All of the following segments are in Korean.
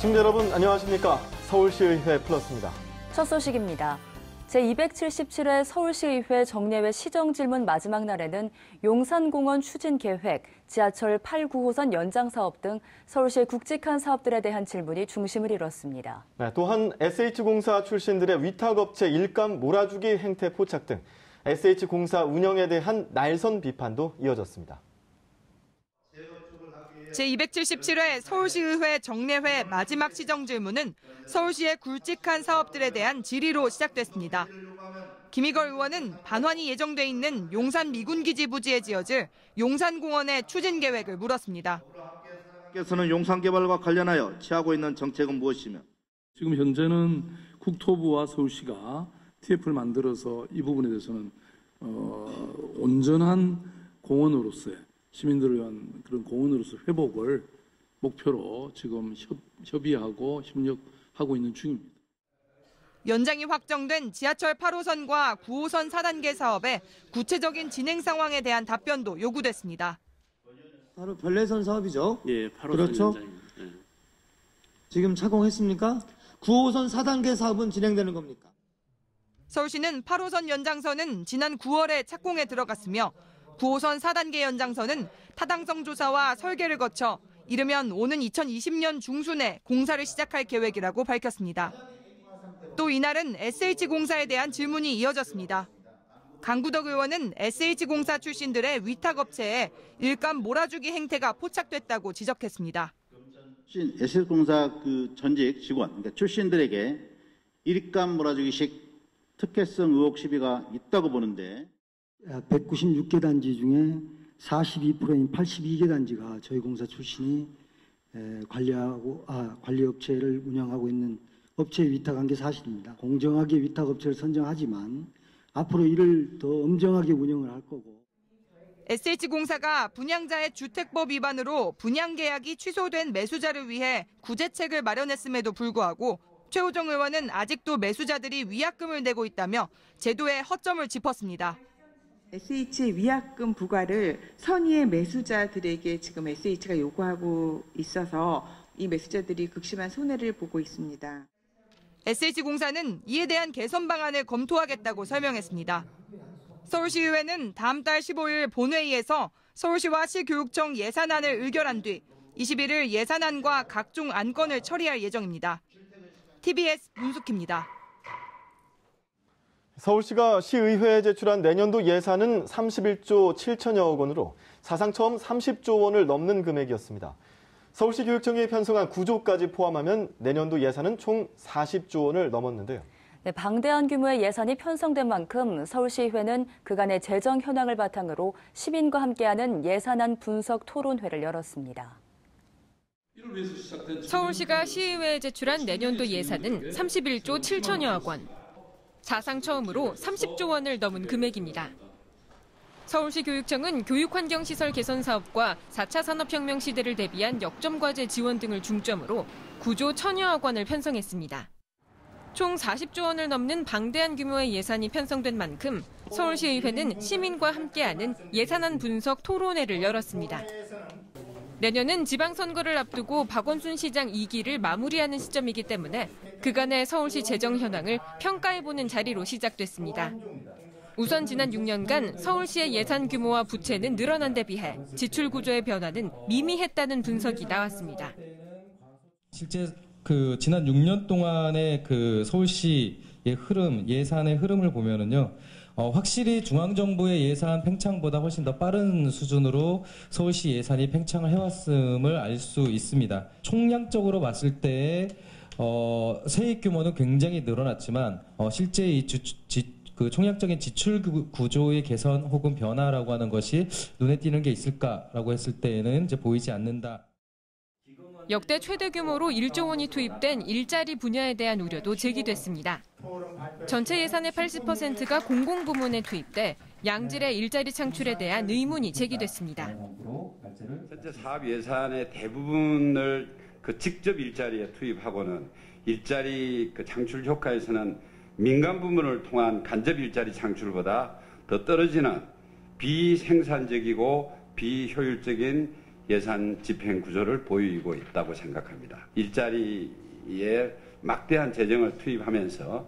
시청자 여러분 안녕하십니까? 서울시의회 플러스입니다. 첫 소식입니다. 제277회 서울시의회 정례회 시정질문 마지막 날에는 용산공원 추진 계획, 지하철 8, 9호선 연장 사업 등 서울시의 굵직한 사업들에 대한 질문이 중심을 이뤘습니다. 네, 또한 SH공사 출신들의 위탁업체 일감 몰아주기 행태 포착 등 SH공사 운영에 대한 날선 비판도 이어졌습니다. 제277회 서울시의회 정례회 마지막 시정질문은 서울시의 굵직한 사업들에 대한 질의로 시작됐습니다. 김희걸 의원은 반환이 예정돼 있는 용산 미군기지 부지에 지어질 용산공원의 추진 계획을 물었습니다. 께서는 용산 개발과 관련하여 취하고 있는 정책은 무엇이며? 지금 현재는 국토부와 서울시가 TF를 만들어서 이 부분에 대해서는 온전한 공원으로서의 시민들을 위한 그런 공원으로서 회복을 목표로 지금 협의하고 협력하고 있는 중입니다. 연장이 확정된 지하철 8호선과 9호선 4단계 사업의 구체적인 진행 상황에 대한 답변도 요구됐습니다. 바로 별내선 사업이죠? 예, 8호선 그렇죠? 연장입니다. 예. 지금 착공했습니까? 9호선 4단계 사업은 진행되는 겁니까? 서울시는 8호선 연장선은 지난 9월에 착공에 들어갔으며 9호선 4단계 연장선은 타당성 조사와 설계를 거쳐 이르면 오는 2020년 중순에 공사를 시작할 계획이라고 밝혔습니다. 또 이날은 SH공사에 대한 질문이 이어졌습니다. 강구덕 의원은 SH공사 출신들의 위탁업체에 일감 몰아주기 행태가 포착됐다고 지적했습니다. SH공사 전직 직원, 그러니까 출신들에게 일감 몰아주기식 특혜성 의혹 시비가 있다고 보는데 196개 단지 중에 42%인 82개 단지가 저희 공사 출신이 관리업체를 운영하고 있는 업체에 위탁한 게 사실입니다. 공정하게 위탁업체를 선정하지만 앞으로 이를 더 엄정하게 운영을 할 거고. SH공사가 분양자의 주택법 위반으로 분양계약이 취소된 매수자를 위해 구제책을 마련했음에도 불구하고 최호정 의원은 아직도 매수자들이 위약금을 내고 있다며 제도의 허점을 짚었습니다. SH의 위약금 부과를 선의의 매수자들에게 지금 SH가 요구하고 있어서 이 매수자들이 극심한 손해를 보고 있습니다. SH공사는 이에 대한 개선 방안을 검토하겠다고 설명했습니다. 서울시의회는 다음 달 15일 본회의에서 서울시와 시교육청 예산안을 의결한 뒤 21일 예산안과 각종 안건을 처리할 예정입니다. TBS 문숙희입니다. 서울시가 시의회에 제출한 내년도 예산은 31조 7천여억 원으로 사상 처음 30조 원을 넘는 금액이었습니다. 서울시 교육청이 편성한 구조까지 포함하면 내년도 예산은 총 40조 원을 넘었는데요. 네, 방대한 규모의 예산이 편성된 만큼 서울시의회는 그간의 재정 현황을 바탕으로 시민과 함께하는 예산안 분석 토론회를 열었습니다. 서울시가 시의회에 제출한 내년도 예산은 31조 7천여억 원. 사상 처음으로 30조 원을 넘은 금액입니다. 서울시 교육청은 교육환경시설 개선 사업과 4차 산업혁명 시대를 대비한 역점과제 지원 등을 중점으로 9조 1천여억 원을 편성했습니다. 총 40조 원을 넘는 방대한 규모의 예산이 편성된 만큼 서울시의회는 시민과 함께하는 예산안 분석 토론회를 열었습니다. 내년은 지방선거를 앞두고 박원순 시장 2기를 마무리하는 시점이기 때문에 그간의 서울시 재정 현황을 평가해보는 자리로 시작됐습니다. 우선 지난 6년간 서울시의 예산 규모와 부채는 늘어난 데 비해 지출 구조의 변화는 미미했다는 분석이 나왔습니다. 실제 지난 6년 동안의 서울시의 흐름, 예산의 흐름을 보면은요. 확실히 중앙정부의 예산 팽창보다 훨씬 더 빠른 수준으로 서울시 예산이 팽창을 해왔음을 알 수 있습니다. 총량적으로 봤을 때 세입 규모는 굉장히 늘어났지만 실제 이 총량적인 지출 구조의 개선 혹은 변화라고 하는 것이 눈에 띄는 게 있을까라고 했을 때에는 이제 보이지 않는다. 역대 최대 규모로 1조 원이 투입된 일자리 분야에 대한 우려도 제기됐습니다. 전체 예산의 80%가 공공부문에 투입돼 양질의 일자리 창출에 대한 의문이 제기됐습니다. 현재 사업 예산의 대부분을 직접 일자리에 투입하고는 일자리 창출 효과에서는 민간 부문을 통한 간접 일자리 창출보다 더 떨어지는 비생산적이고 비효율적인 예산 집행 구조를 보이고 있다고 생각합니다. 일자리에 막대한 재정을 투입하면서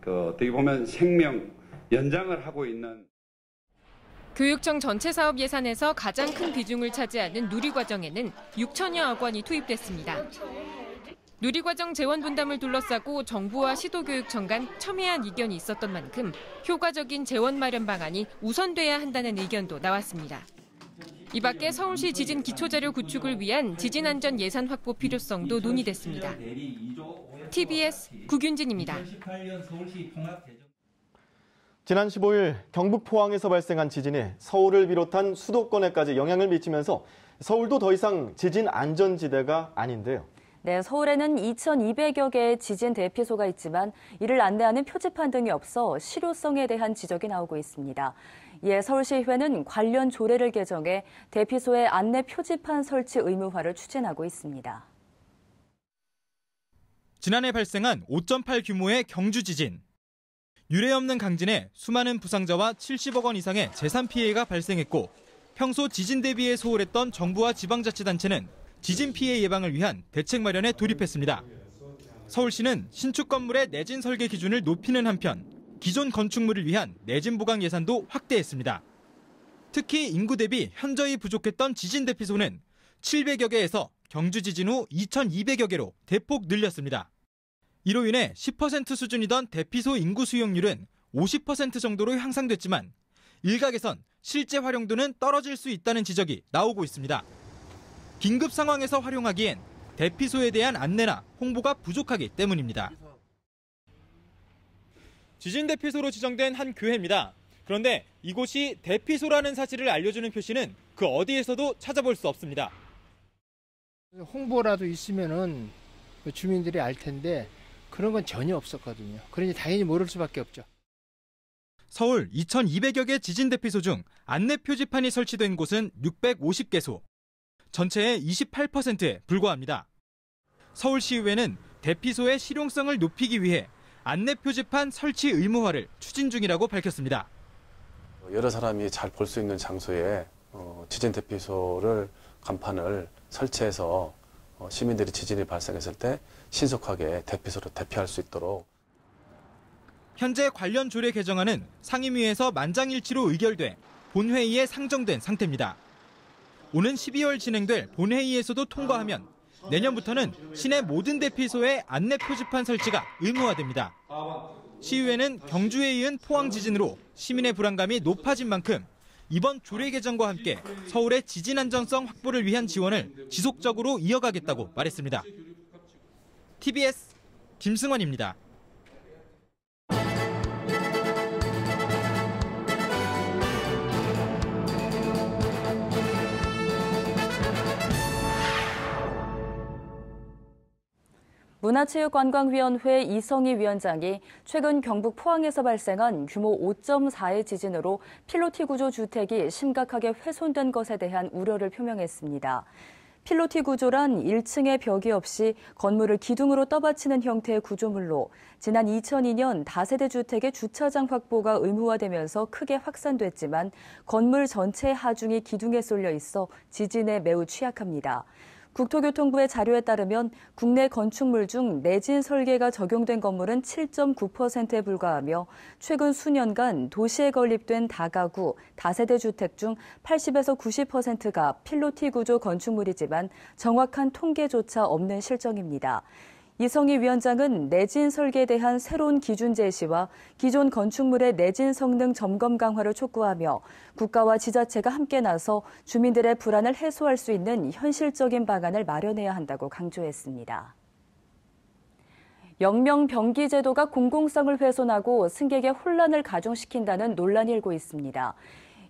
어떻게 보면 생명 연장을 하고 있는 교육청 전체 사업 예산에서 가장 큰 비중을 차지하는 누리과정에는 6천여억 원이 투입됐습니다. 누리과정 재원 분담을 둘러싸고 정부와 시도교육청 간 첨예한 이견이 있었던 만큼 효과적인 재원 마련 방안이 우선돼야 한다는 의견도 나왔습니다. 이 밖에 서울시 지진 기초자료 구축을 위한 지진안전 예산 확보 필요성도 논의됐습니다. TBS 구균진입니다. 지난 15일 경북 포항에서 발생한 지진이 서울을 비롯한 수도권에까지 영향을 미치면서 서울도 더 이상 지진 안전지대가 아닌데요. 네, 서울에는 2,200여 개의 지진 대피소가 있지만 이를 안내하는 표지판 등이 없어 실효성에 대한 지적이 나오고 있습니다. 이에 서울시의회는 관련 조례를 개정해 대피소의 안내 표지판 설치 의무화를 추진하고 있습니다. 지난해 발생한 5.8 규모의 경주 지진. 유례 없는 강진에 수많은 부상자와 70억 원 이상의 재산 피해가 발생했고 평소 지진 대비에 소홀했던 정부와 지방자치단체는 지진 피해 예방을 위한 대책 마련에 돌입했습니다. 서울시는 신축 건물의 내진 설계 기준을 높이는 한편 기존 건축물을 위한 내진 보강 예산도 확대했습니다. 특히 인구 대비 현저히 부족했던 지진 대피소는 700여 개에서 경주 지진 후 2,200여 개로 대폭 늘렸습니다. 이로 인해 10% 수준이던 대피소 인구 수용률은 50% 정도로 향상됐지만 일각에선 실제 활용도는 떨어질 수 있다는 지적이 나오고 있습니다. 긴급 상황에서 활용하기엔 대피소에 대한 안내나 홍보가 부족하기 때문입니다. 지진 대피소로 지정된 한 교회입니다. 그런데 이곳이 대피소라는 사실을 알려주는 표시는 그 어디에서도 찾아볼 수 없습니다. 홍보라도 있으면은 주민들이 알 텐데 그런 건 전혀 없었거든요. 그러니 당연히 모를 수밖에 없죠. 서울 2,200여 개 지진 대피소 중 안내 표지판이 설치된 곳은 650개소. 전체의 28%에 불과합니다. 서울시의회는 대피소의 실용성을 높이기 위해 안내 표지판 설치 의무화를 추진 중이라고 밝혔습니다. 여러 사람이 잘 볼 수 있는 장소에 지진 대피소를 간판을 설치해서 시민들이 지진이 발생했을 때 신속하게 대피소로 대피할 수 있도록. 현재 관련 조례 개정안은 상임위에서 만장일치로 의결돼 본회의에 상정된 상태입니다. 오는 12월 진행될 본회의에서도 통과하면 내년부터는 시내 모든 대피소에 안내 표지판 설치가 의무화됩니다. 시의회는 경주에 이은 포항 지진으로 시민의 불안감이 높아진 만큼 이번 조례 개정과 함께 서울의 지진 안전성 확보를 위한 지원을 지속적으로 이어가겠다고 말했습니다. TBS 김승환입니다. 문화체육관광위원회 이성희 위원장이 최근 경북 포항에서 발생한 규모 5.4의 지진으로 필로티 구조 주택이 심각하게 훼손된 것에 대한 우려를 표명했습니다. 필로티 구조란 1층에 벽이 없이 건물을 기둥으로 떠받치는 형태의 구조물로 지난 2002년 다세대 주택의 주차장 확보가 의무화되면서 크게 확산됐지만 건물 전체 하중이 기둥에 쏠려 있어 지진에 매우 취약합니다. 국토교통부의 자료에 따르면 국내 건축물 중 내진 설계가 적용된 건물은 7.9%에 불과하며 최근 수년간 도시에 건립된 다가구, 다세대 주택 중 80에서 90%가 필로티 구조 건축물이지만 정확한 통계조차 없는 실정입니다. 이성희 위원장은 내진 설계에 대한 새로운 기준 제시와 기존 건축물의 내진 성능 점검 강화를 촉구하며 국가와 지자체가 함께 나서 주민들의 불안을 해소할 수 있는 현실적인 방안을 마련해야 한다고 강조했습니다. 영명병기 제도가 공공성을 훼손하고 승객의 혼란을 가중시킨다는 논란이 일고 있습니다.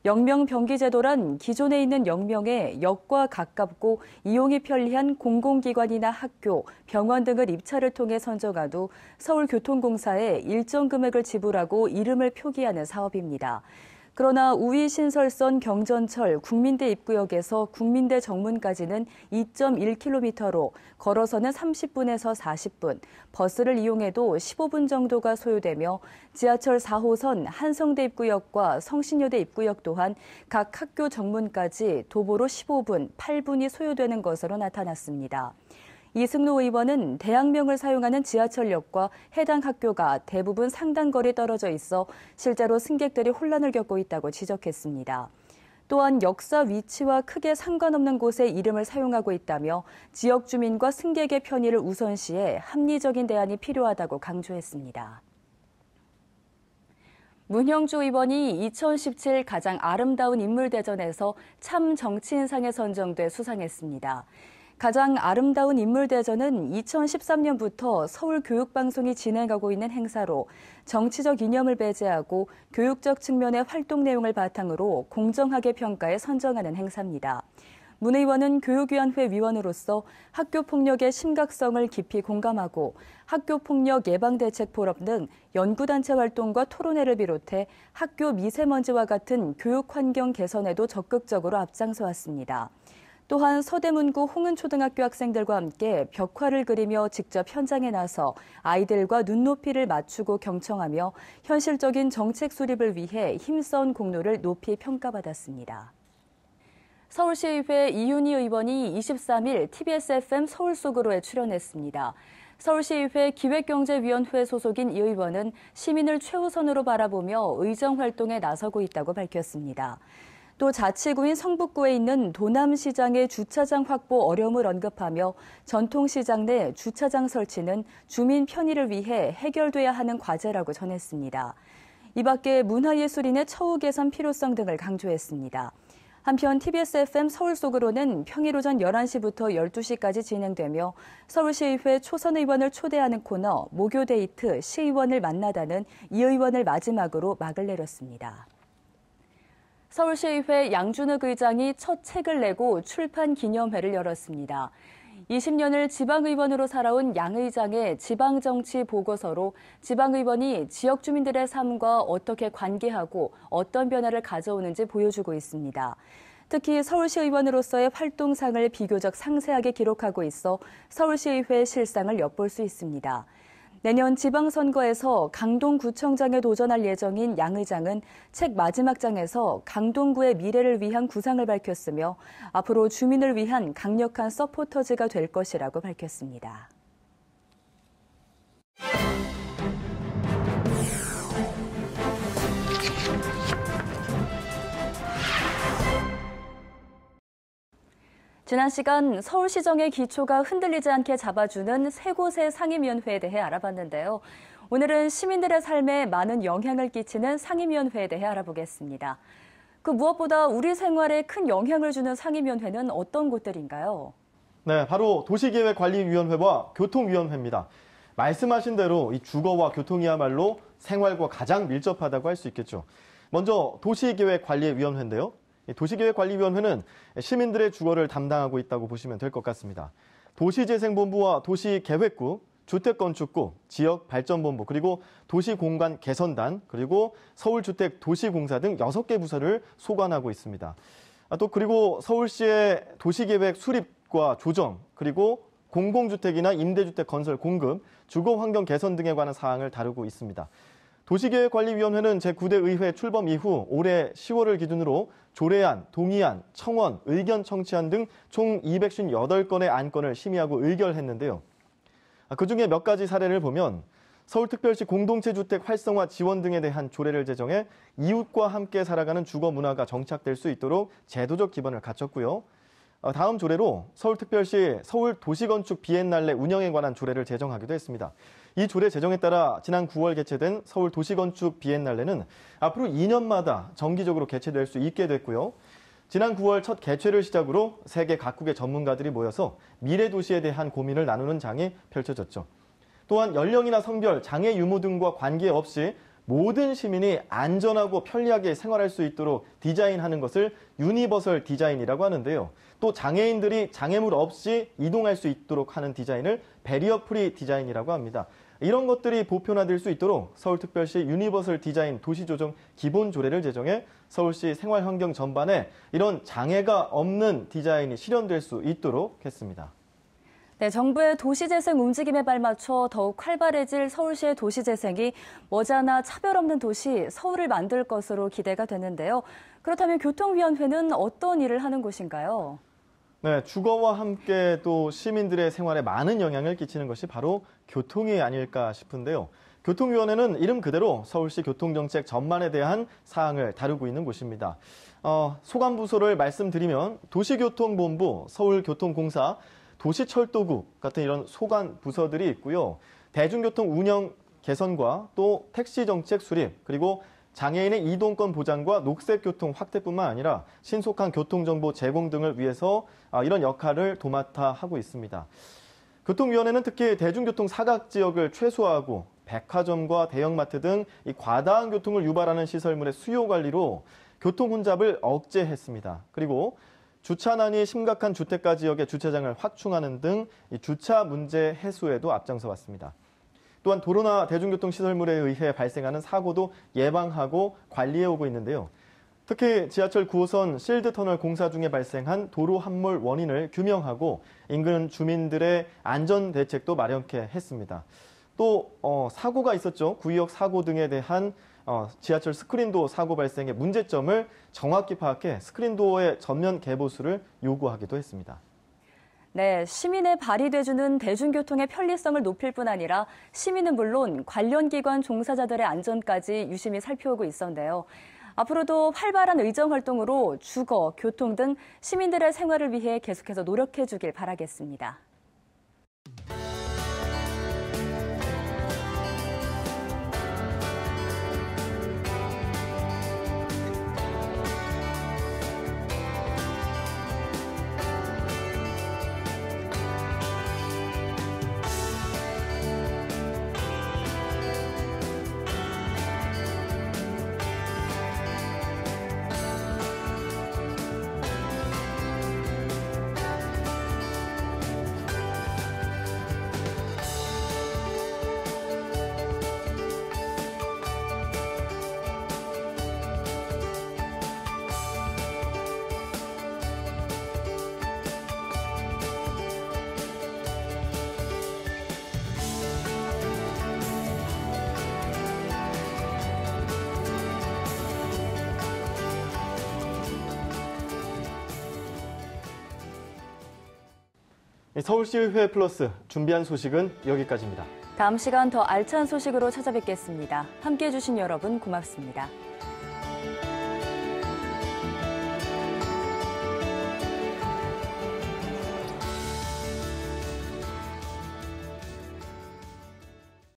영명병기제도란 기존에 있는 영명에 역과 가깝고 이용이 편리한 공공기관이나 학교, 병원 등을 입찰을 통해 선정한 후 서울교통공사에 일정 금액을 지불하고 이름을 표기하는 사업입니다. 그러나 우이 신설선 경전철 국민대 입구역에서 국민대 정문까지는 2.1km로 걸어서는 30분에서 40분, 버스를 이용해도 15분 정도가 소요되며 지하철 4호선 한성대 입구역과 성신여대 입구역 또한 각 학교 정문까지 도보로 15분, 8분이 소요되는 것으로 나타났습니다. 이승로 의원은 대학명을 사용하는 지하철역과 해당 학교가 대부분 상당 거리 떨어져 있어 실제로 승객들이 혼란을 겪고 있다고 지적했습니다. 또한 역사 위치와 크게 상관없는 곳에 이름을 사용하고 있다며 지역 주민과 승객의 편의를 우선시해 합리적인 대안이 필요하다고 강조했습니다. 문형주 의원이 2017 가장 아름다운 인물대전에서 참 정치인상에 선정돼 수상했습니다. 가장 아름다운 인물대전은 2013년부터 서울교육방송이 진행하고 있는 행사로 정치적 이념을 배제하고 교육적 측면의 활동 내용을 바탕으로 공정하게 평가해 선정하는 행사입니다. 문 의원은 교육위원회 위원으로서 학교폭력의 심각성을 깊이 공감하고 학교폭력 예방대책 포럼 등 연구단체 활동과 토론회를 비롯해 학교 미세먼지와 같은 교육환경 개선에도 적극적으로 앞장서 왔습니다. 또한 서대문구 홍은초등학교 학생들과 함께 벽화를 그리며 직접 현장에 나서 아이들과 눈높이를 맞추고 경청하며 현실적인 정책 수립을 위해 힘써온 공로를 높이 평가받았습니다. 서울시의회 이윤희 의원이 23일 TBS FM 서울 속으로에 출연했습니다. 서울시의회 기획경제위원회 소속인 이 의원은 시민을 최우선으로 바라보며 의정활동에 나서고 있다고 밝혔습니다. 또 자치구인 성북구에 있는 도남시장의 주차장 확보 어려움을 언급하며 전통시장 내 주차장 설치는 주민 편의를 위해 해결돼야 하는 과제라고 전했습니다. 이 밖에 문화예술인의 처우 개선 필요성 등을 강조했습니다. 한편 TBS FM 서울 속으로는 평일 오전 11시부터 12시까지 진행되며 서울시의회 초선 의원을 초대하는 코너 모교데이트 시의원을 만나다는 이 의원을 마지막으로 막을 내렸습니다. 서울시의회 양준혁 의장이 첫 책을 내고 출판 기념회를 열었습니다. 20년을 지방의원으로 살아온 양 의장의 지방정치 보고서로 지방의원이 지역 주민들의 삶과 어떻게 관계하고 어떤 변화를 가져오는지 보여주고 있습니다. 특히 서울시의원으로서의 활동상을 비교적 상세하게 기록하고 있어 서울시의회 실상을 엿볼 수 있습니다. 내년 지방선거에서 강동구청장에 도전할 예정인 양 의장은 책 마지막 장에서 강동구의 미래를 위한 구상을 밝혔으며 앞으로 주민을 위한 강력한 서포터즈가 될 것이라고 밝혔습니다. 지난 시간 서울시정의 기초가 흔들리지 않게 잡아주는 세 곳의 상임위원회에 대해 알아봤는데요. 오늘은 시민들의 삶에 많은 영향을 끼치는 상임위원회에 대해 알아보겠습니다. 그 무엇보다 우리 생활에 큰 영향을 주는 상임위원회는 어떤 곳들인가요? 네, 바로 도시계획관리위원회와 교통위원회입니다. 말씀하신 대로 이 주거와 교통이야말로 생활과 가장 밀접하다고 할 수 있겠죠. 먼저 도시계획관리위원회인데요. 도시계획관리위원회는 시민들의 주거를 담당하고 있다고 보시면 될 것 같습니다. 도시재생본부와 도시계획국, 주택건축국, 지역발전본부, 그리고 도시공간개선단, 그리고 서울주택도시공사 등 6개 부서를 소관하고 있습니다. 또 그리고 서울시의 도시계획 수립과 조정, 그리고 공공주택이나 임대주택 건설 공급, 주거환경 개선 등에 관한 사항을 다루고 있습니다. 도시계획관리위원회는 제9대 의회 출범 이후 올해 10월을 기준으로 조례안, 동의안, 청원, 의견 청취안 등 총 258건의 안건을 심의하고 의결했는데요. 그중에 몇 가지 사례를 보면 서울특별시 공동체주택 활성화 지원 등에 대한 조례를 제정해 이웃과 함께 살아가는 주거 문화가 정착될 수 있도록 제도적 기반을 갖췄고요. 다음 조례로 서울특별시 서울도시건축 비엔날레 운영에 관한 조례를 제정하기도 했습니다. 이 조례 제정에 따라 지난 9월 개최된 서울도시건축 비엔날레는 앞으로 2년마다 정기적으로 개최될 수 있게 됐고요. 지난 9월 첫 개최를 시작으로 세계 각국의 전문가들이 모여서 미래 도시에 대한 고민을 나누는 장이 펼쳐졌죠. 또한 연령이나 성별, 장애 유무 등과 관계없이 모든 시민이 안전하고 편리하게 생활할 수 있도록 디자인하는 것을 유니버설 디자인이라고 하는데요. 또 장애인들이 장애물 없이 이동할 수 있도록 하는 디자인을 배리어 프리 디자인이라고 합니다. 이런 것들이 보편화될 수 있도록 서울특별시 유니버설 디자인 도시조정 기본조례를 제정해 서울시 생활환경 전반에 이런 장애가 없는 디자인이 실현될 수 있도록 했습니다. 네, 정부의 도시재생 움직임에 발맞춰 더욱 활발해질 서울시의 도시재생이 머지않아 차별 없는 도시 서울을 만들 것으로 기대가 되는데요. 그렇다면 교통위원회는 어떤 일을 하는 곳인가요? 네, 주거와 함께 또 시민들의 생활에 많은 영향을 끼치는 것이 바로 교통이 아닐까 싶은데요. 교통위원회는 이름 그대로 서울시 교통정책 전반에 대한 사항을 다루고 있는 곳입니다. 소관부서를 말씀드리면 도시교통본부, 서울교통공사, 도시철도국 같은 이런 소관 부서들이 있고요. 대중교통 운영 개선과 또 택시정책 수립, 그리고 장애인의 이동권 보장과 녹색교통 확대뿐만 아니라 신속한 교통정보 제공 등을 위해서 이런 역할을 도맡아 하고 있습니다. 교통위원회는 특히 대중교통 사각지역을 최소화하고 백화점과 대형마트 등 이 과다한 교통을 유발하는 시설물의 수요 관리로 교통 혼잡을 억제했습니다. 그리고 주차난이 심각한 주택가 지역의 주차장을 확충하는 등 이 주차 문제 해소에도 앞장서 왔습니다. 또한 도로나 대중교통 시설물에 의해 발생하는 사고도 예방하고 관리해오고 있는데요. 특히 지하철 9호선 실드터널 공사 중에 발생한 도로 함몰 원인을 규명하고 인근 주민들의 안전 대책도 마련케 했습니다. 또 사고가 있었죠. 구의역 사고 등에 대한 지하철 스크린도어 사고 발생의 문제점을 정확히 파악해 스크린도어의 전면 개보수를 요구하기도 했습니다. 네, 시민의 발이 돼주는 대중교통의 편리성을 높일 뿐 아니라 시민은 물론 관련 기관 종사자들의 안전까지 유심히 살펴오고 있었는데요. 앞으로도 활발한 의정활동으로 주거, 교통 등 시민들의 생활을 위해 계속해서 노력해 주길 바라겠습니다. 서울시의회 플러스 준비한 소식은 여기까지입니다. 다음 시간 더 알찬 소식으로 찾아뵙겠습니다. 함께해 주신 여러분 고맙습니다.